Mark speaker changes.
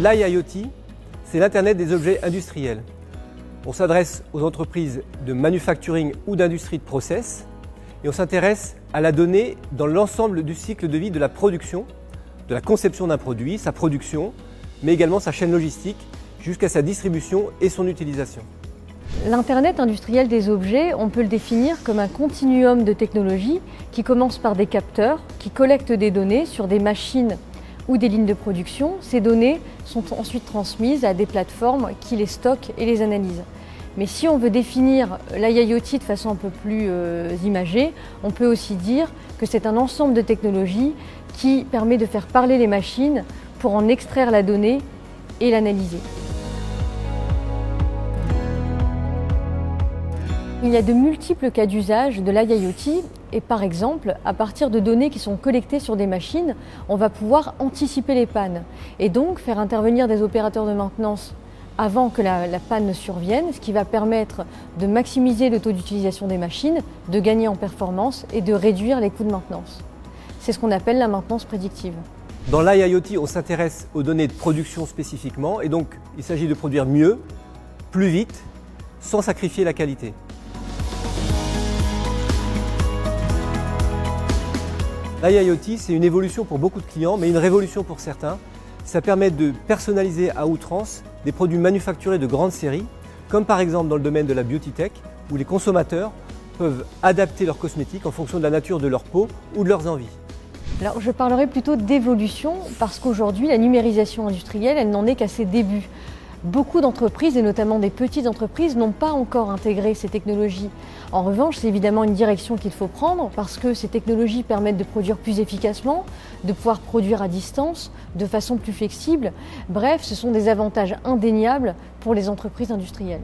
Speaker 1: L'IIoT, c'est l'Internet des objets industriels. On s'adresse aux entreprises de manufacturing ou d'industrie de process et on s'intéresse à la donnée dans l'ensemble du cycle de vie de la production, de la conception d'un produit, sa production, mais également sa chaîne logistique jusqu'à sa distribution et son utilisation.
Speaker 2: L'Internet industriel des objets, on peut le définir comme un continuum de technologies qui commence par des capteurs qui collectent des données sur des machines ou des lignes de production. Ces données sont ensuite transmises à des plateformes qui les stockent et les analysent. Mais si on veut définir l'IIoT de façon un peu plus imagée, on peut aussi dire que c'est un ensemble de technologies qui permet de faire parler les machines pour en extraire la donnée et l'analyser. Il y a de multiples cas d'usage de l'IIoT et par exemple, à partir de données qui sont collectées sur des machines, on va pouvoir anticiper les pannes et donc faire intervenir des opérateurs de maintenance avant que la panne ne survienne, ce qui va permettre de maximiser le taux d'utilisation des machines, de gagner en performance et de réduire les coûts de maintenance. C'est ce qu'on appelle la maintenance prédictive.
Speaker 1: Dans l'IIoT, on s'intéresse aux données de production spécifiquement et donc il s'agit de produire mieux, plus vite, sans sacrifier la qualité. L'IIoT, c'est une évolution pour beaucoup de clients, mais une révolution pour certains. Ça permet de personnaliser à outrance des produits manufacturés de grande série, comme par exemple dans le domaine de la beauty tech, où les consommateurs peuvent adapter leurs cosmétiques en fonction de la nature de leur peau ou de leurs envies.
Speaker 2: Alors, je parlerai plutôt d'évolution parce qu'aujourd'hui, la numérisation industrielle, elle n'en est qu'à ses débuts. Beaucoup d'entreprises, et notamment des petites entreprises, n'ont pas encore intégré ces technologies. En revanche, c'est évidemment une direction qu'il faut prendre parce que ces technologies permettent de produire plus efficacement, de pouvoir produire à distance, de façon plus flexible. Bref, ce sont des avantages indéniables pour les entreprises industrielles.